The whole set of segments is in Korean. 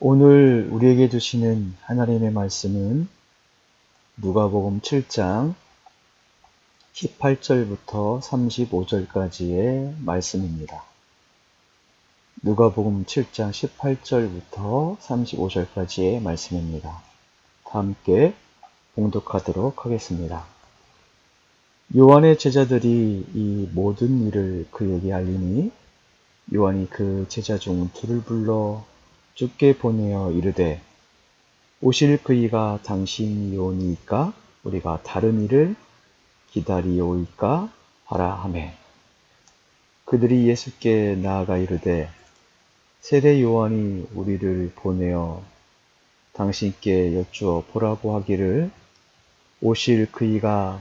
오늘 우리에게 주시는 하나님의 말씀은 누가복음 7장 18절부터 35절까지의 말씀입니다. 누가복음 7장 18절부터 35절까지의 말씀입니다. 다 함께 봉독하도록 하겠습니다. 요한의 제자들이 이 모든 일을 그에게 알리니 요한이 그 제자 중 둘을 불러 주께 보내어 이르되 오실 그이가 당신이오니이까 우리가 다른 이를 기다리오이까 하라 하매 그들이 예수께 나아가 이르되 세례 요한이 우리를 보내어 당신께 여쭈어 보라고 하기를 오실 그이가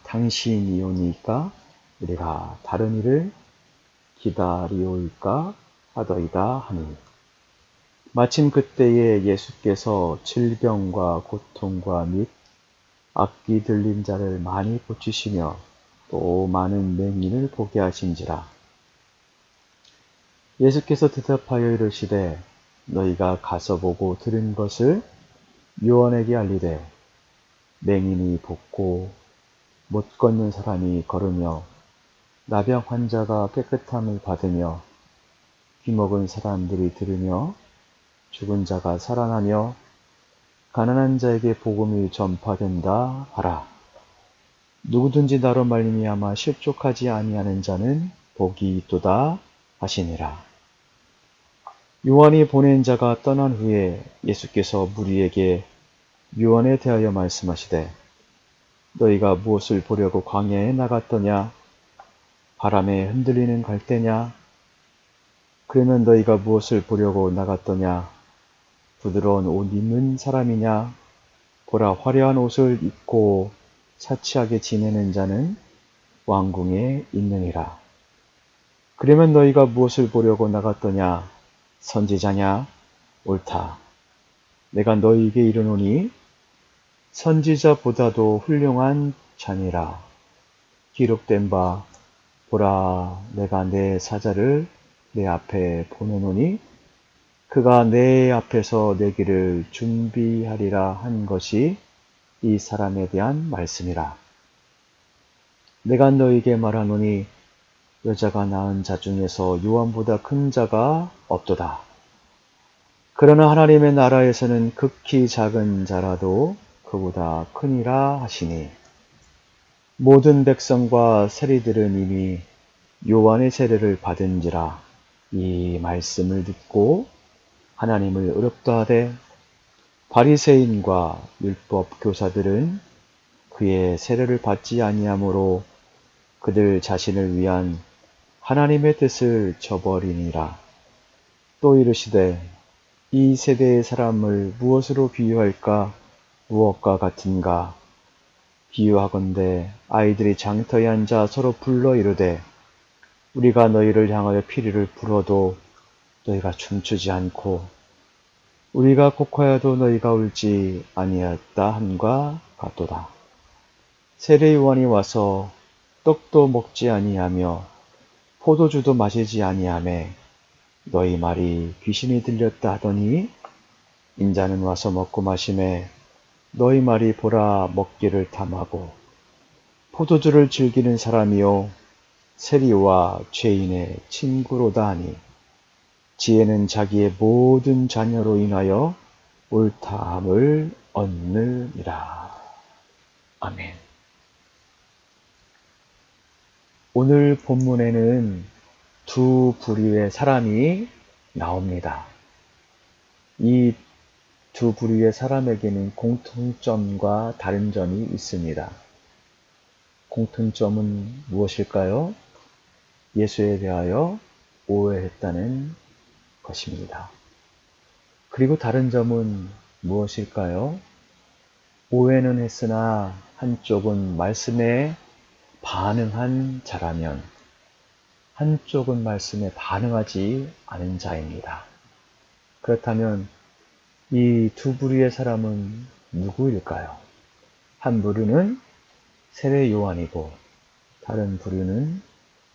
당신이오니이까 우리가 다른 이를 기다리오이까 하더이다 하니 마침 그때에 예수께서 질병과 고통과 및 악귀 들린 자를 많이 고치시며 또 많은 맹인을 보게 하신지라. 예수께서 대답하여 이르시되 너희가 가서 보고 들은 것을 요한에게 알리되 맹인이 볶고 못 걷는 사람이 걸으며 나병 환자가 깨끗함을 받으며 귀먹은 사람들이 들으며 죽은 자가 살아나며 가난한 자에게 복음이 전파된다 하라. 누구든지 나로 말미암아 실족하지 아니하는 자는 복이 있도다 하시니라. 요한이 보낸 자가 떠난 후에 예수께서 무리에게 요한에 대하여 말씀하시되 너희가 무엇을 보려고 광야에 나갔더냐? 바람에 흔들리는 갈대냐? 그러면 너희가 무엇을 보려고 나갔더냐? 부드러운 옷 입는 사람이냐? 보라, 화려한 옷을 입고 사치하게 지내는 자는 왕궁에 있느니라. 그러면 너희가 무엇을 보려고 나갔더냐? 선지자냐? 옳다. 내가 너희에게 이르노니 선지자보다도 훌륭한 자니라. 기록된 바 보라, 내가 내 사자를 내 앞에 보내노니 그가 내 앞에서 내 길을 준비하리라 한 것이 이 사람에 대한 말씀이라. 내가 너희에게 말하노니 여자가 낳은 자 중에서 요한보다 큰 자가 없도다. 그러나 하나님의 나라에서는 극히 작은 자라도 그보다 크니라 하시니 모든 백성과 세리들은 이미 요한의 세례를 받은지라. 이 말씀을 듣고 하나님을 의롭다 하되 바리새인과 율법 교사들은 그의 세례를 받지 아니하므로 그들 자신을 위한 하나님의 뜻을 저버리니라. 또 이르시되 이 세대의 사람을 무엇으로 비유할까? 무엇과 같은가? 비유하건대 아이들이 장터에 앉아 서로 불러 이르되 우리가 너희를 향하여 피리를 불어도 너희가 춤추지 않고 우리가 곡하여도 너희가 울지 아니하였다 함과 같도다. 세례 요한이 와서 떡도 먹지 아니하며 포도주도 마시지 아니하매 너희 말이 귀신이 들렸다 하더니 인자는 와서 먹고 마시매 너희 말이 보라 먹기를 탐하고 포도주를 즐기는 사람이요 세리와 죄인의 친구로다 하니 지혜는 자기의 모든 자녀로 인하여 옳다함을 얻느니라. 아멘. 오늘 본문에는 두 부류의 사람이 나옵니다. 이 두 부류의 사람에게는 공통점과 다른 점이 있습니다. 공통점은 무엇일까요? 예수에 대하여 오해했다는 것입니다. 그리고 다른 점은 무엇일까요? 오해는 했으나 한쪽은 말씀에 반응한 자라면 한쪽은 말씀에 반응하지 않은 자입니다. 그렇다면 이 두 부류의 사람은 누구일까요? 한 부류는 세례 요한이고 다른 부류는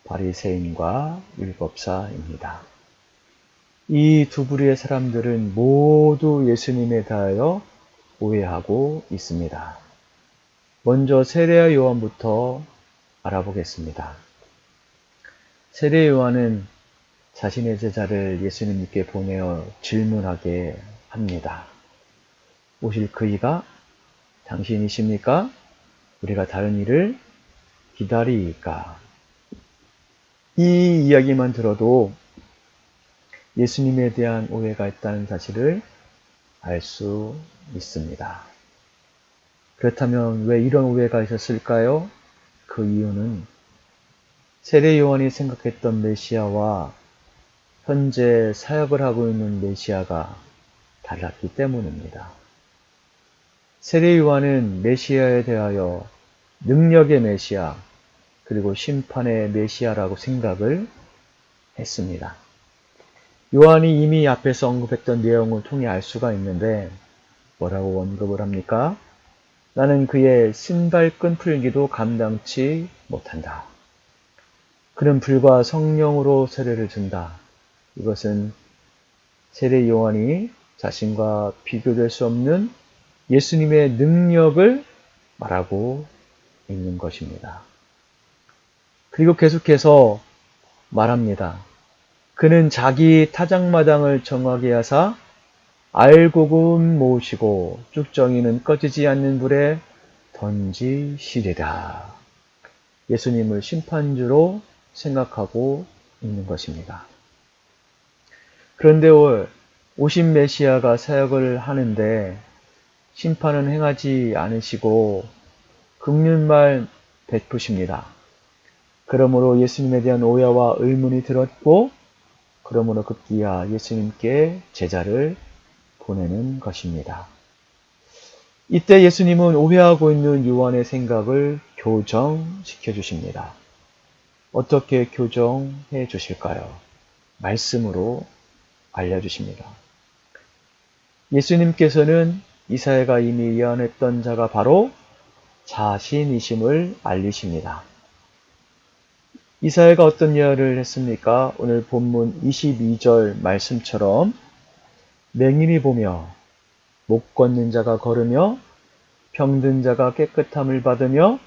바리새인과 율법사입니다. 이 두 부류의 사람들은 모두 예수님에 대하여 오해하고 있습니다. 먼저 세례 요한부터 알아보겠습니다. 세례 요한은 자신의 제자를 예수님께 보내어 질문하게 합니다. 오실 그이가 당신이십니까? 우리가 다른 이를 기다리까? 이 이야기만 들어도 예수님에 대한 오해가 있다는 사실을 알 수 있습니다. 그렇다면 왜 이런 오해가 있었을까요? 그 이유는 세례 요한이 생각했던 메시아와 현재 사역을 하고 있는 메시아가 달랐기 때문입니다. 세례 요한은 메시아에 대하여 능력의 메시아 그리고 심판의 메시아라고 생각을 했습니다. 요한이 이미 앞에서 언급했던 내용을 통해 알 수가 있는데 뭐라고 언급을 합니까? 나는 그의 신발끈 풀기도 감당치 못한다. 그는 불과 성령으로 세례를 준다. 이것은 세례 요한이 자신과 비교될 수 없는 예수님의 능력을 말하고 있는 것입니다. 그리고 계속해서 말합니다. 그는 자기 타작마당을 정하게 하사 알곡은 모으시고 쭉정이는 꺼지지 않는 불에 던지시리라. 예수님을 심판주로 생각하고 있는 것입니다. 그런데 오신 메시아가 사역을 하는데 심판은 행하지 않으시고 긍휼만 베푸십니다. 그러므로 예수님에 대한 오해와 의문이 들었고 그러므로 급기야 예수님께 제자를 보내는 것입니다. 이때 예수님은 오해하고 있는 요한의 생각을 교정시켜 주십니다. 어떻게 교정해 주실까요? 말씀으로 알려주십니다. 예수님께서는 이사야가 이미 예언했던 자가 바로 자신이심을 알리십니다. 이사야가 어떤 예언을 했습니까? 오늘 본문 22절 말씀처럼 맹인이 보며 못 걷는 자가 걸으며 병든 자가 깨끗함을 받으며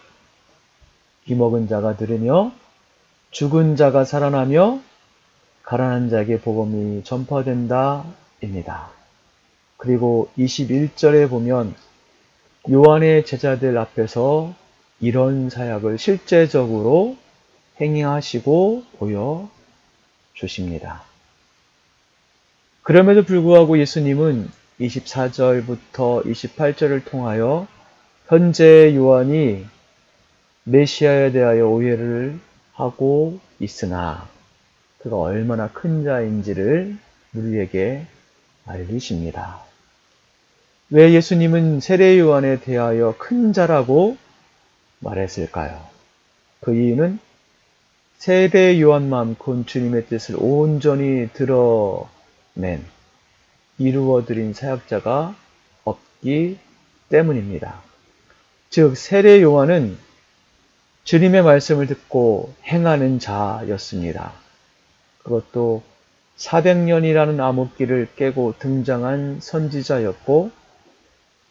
귀먹은 자가 들으며 죽은 자가 살아나며 가난한 자에게 복음이 전파된다 입니다. 그리고 21절에 보면 요한의 제자들 앞에서 이런 사역을 실제적으로 행하시고 보여주십니다. 그럼에도 불구하고 예수님은 24절부터 28절을 통하여 현재 요한이 메시아에 대하여 오해를 하고 있으나 그가 얼마나 큰 자인지를 우리에게 알리십니다. 왜 예수님은 세례 요한에 대하여 큰 자라고 말했을까요? 그 이유는 세례 요한만큼 주님의 뜻을 온전히 드러낸 이루어드린 사역자가 없기 때문입니다. 즉 세례 요한은 주님의 말씀을 듣고 행하는 자였습니다. 그것도 400년이라는 암흑기를 깨고 등장한 선지자였고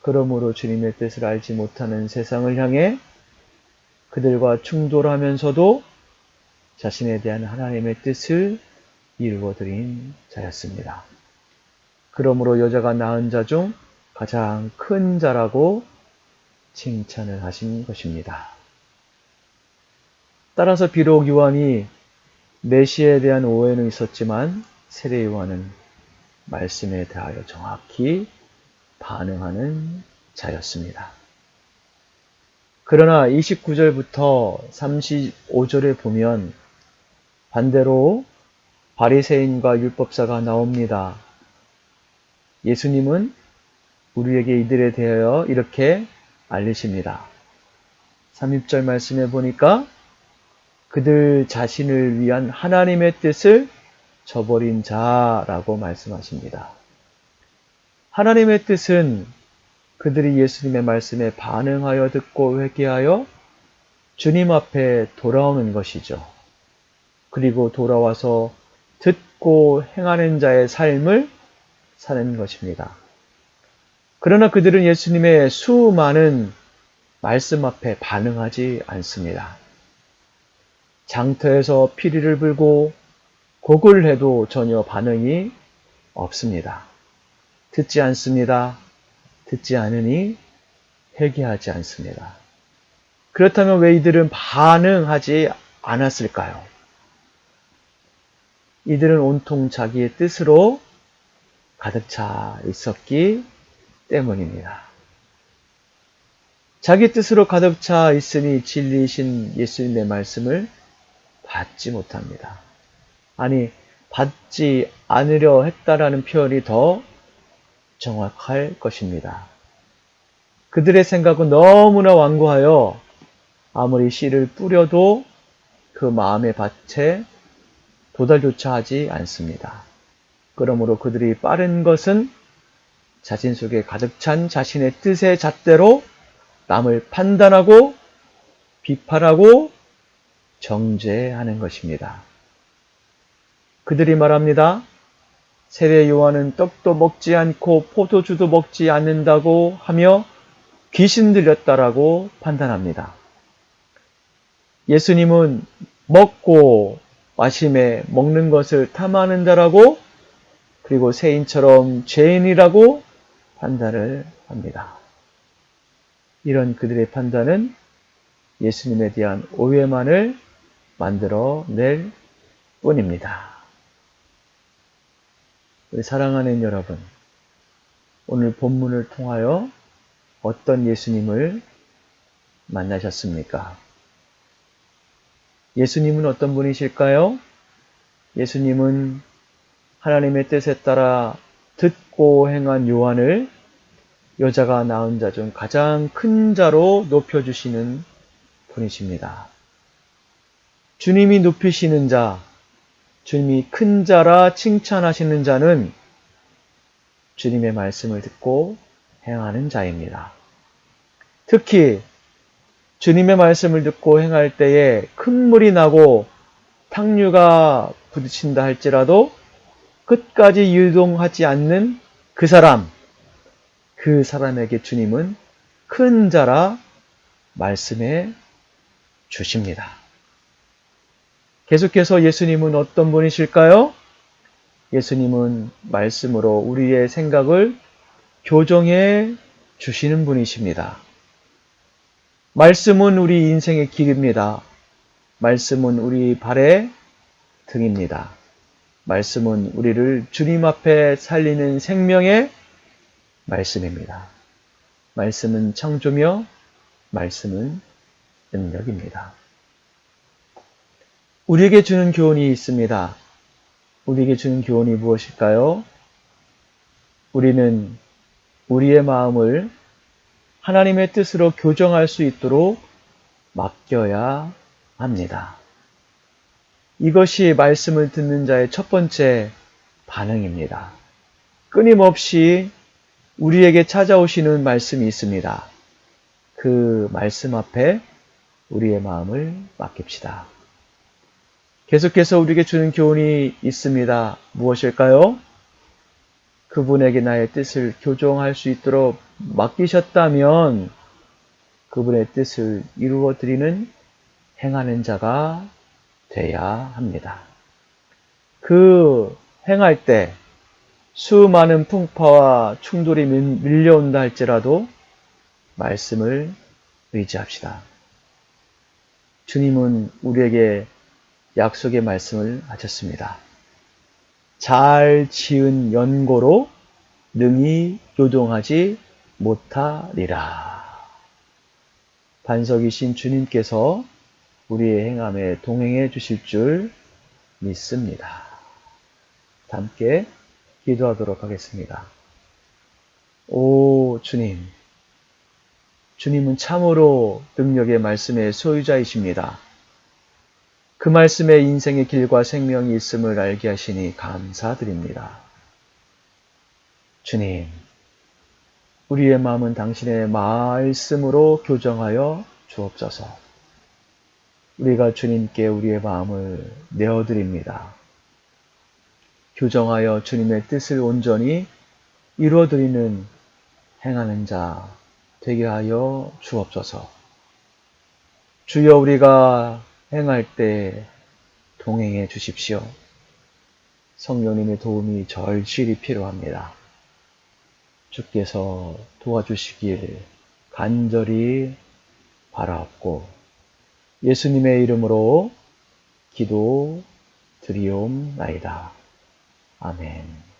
그러므로 주님의 뜻을 알지 못하는 세상을 향해 그들과 충돌하면서도 자신에 대한 하나님의 뜻을 이루어드린 자였습니다. 그러므로 여자가 낳은 자 중 가장 큰 자라고 칭찬을 하신 것입니다. 따라서 비록 요한이 메시아에 대한 오해는 있었지만 세례 요한은 말씀에 대하여 정확히 반응하는 자였습니다. 그러나 29절부터 35절에 보면 반대로 바리새인과 율법사가 나옵니다. 예수님은 우리에게 이들에 대하여 이렇게 알리십니다. 30절 말씀에 보니까 그들 자신을 위한 하나님의 뜻을 저버린 자라고 말씀하십니다. 하나님의 뜻은 그들이 예수님의 말씀에 반응하여 듣고 회개하여 주님 앞에 돌아오는 것이죠. 그리고 돌아와서 듣고 행하는 자의 삶을 사는 것입니다. 그러나 그들은 예수님의 수많은 말씀 앞에 반응하지 않습니다. 장터에서 피리를 불고 곡을 해도 전혀 반응이 없습니다. 듣지 않습니다. 듣지 않으니 회개하지 않습니다. 그렇다면 왜 이들은 반응하지 않았을까요? 이들은 온통 자기의 뜻으로 가득 차 있었기 때문입니다. 자기 뜻으로 가득 차 있으니 진리이신 예수님의 말씀을 받지 못합니다. 아니, 받지 않으려 했다라는 표현이 더 정확할 것입니다. 그들의 생각은 너무나 완고하여 아무리 씨를 뿌려도 그 마음의 밭에 도달조차 하지 않습니다. 그러므로 그들이 빠른 것은 자신 속에 가득 찬 자신의 뜻의 잣대로 남을 판단하고 비판하고 정죄하는 것입니다. 그들이 말합니다. 세례 요한은 떡도 먹지 않고 포도주도 먹지 않는다고 하며 귀신 들렸다라고 판단합니다. 예수님은 먹고 마심에 먹는 것을 탐하는 자라고 그리고 세인처럼 죄인이라고 판단을 합니다. 이런 그들의 판단은 예수님에 대한 오해만을 만들어낼 뿐입니다. 우리 사랑하는 여러분, 오늘 본문을 통하여 어떤 예수님을 만나셨습니까? 예수님은 어떤 분이실까요? 예수님은 하나님의 뜻에 따라 듣고 행한 요한을 여자가 낳은 자 중 가장 큰 자로 높여주시는 분이십니다. 주님이 높이시는 자, 주님이 큰 자라 칭찬하시는 자는 주님의 말씀을 듣고 행하는 자입니다. 특히 주님의 말씀을 듣고 행할 때에 큰 물이 나고 탕류가 부딪힌다 할지라도 끝까지 유동하지 않는 그 사람에게 주님은 큰 자라 말씀해 주십니다. 계속해서 예수님은 어떤 분이실까요? 예수님은 말씀으로 우리의 생각을 교정해 주시는 분이십니다. 말씀은 우리 인생의 길입니다. 말씀은 우리 발의 등입니다. 말씀은 우리를 주님 앞에 살리는 생명의 말씀입니다. 말씀은 창조며 말씀은 능력입니다. 우리에게 주는 교훈이 있습니다. 우리에게 주는 교훈이 무엇일까요? 우리는 우리의 마음을 하나님의 뜻으로 교정할 수 있도록 맡겨야 합니다. 이것이 말씀을 듣는 자의 첫 번째 반응입니다. 끊임없이 우리에게 찾아오시는 말씀이 있습니다. 그 말씀 앞에 우리의 마음을 맡깁시다. 계속해서 우리에게 주는 교훈이 있습니다. 무엇일까요? 그분에게 나의 뜻을 교정할 수 있도록 맡기셨다면 그분의 뜻을 이루어드리는 행하는 자가 돼야 합니다. 그 행할 때 수많은 풍파와 충돌이 밀려온다 할지라도 말씀을 의지합시다. 주님은 우리에게 약속의 말씀을 하셨습니다. 잘 지은 연고로 능히 요동하지 못하리라. 반석이신 주님께서 우리의 행함에 동행해 주실 줄 믿습니다. 함께 기도하도록 하겠습니다. 오 주님, 주님은 참으로 능력의 말씀의 소유자이십니다. 그 말씀에 인생의 길과 생명이 있음을 알게 하시니 감사드립니다. 주님, 우리의 마음은 당신의 말씀으로 교정하여 주옵소서. 우리가 주님께 우리의 마음을 내어드립니다. 규정하여 주님의 뜻을 온전히 이루어드리는 행하는 자 되게 하여 주옵소서. 주여, 우리가 행할 때 동행해 주십시오. 성령님의 도움이 절실히 필요합니다. 주께서 도와주시길 간절히 바라옵고 예수님의 이름으로 기도 드리옵나이다. 아멘.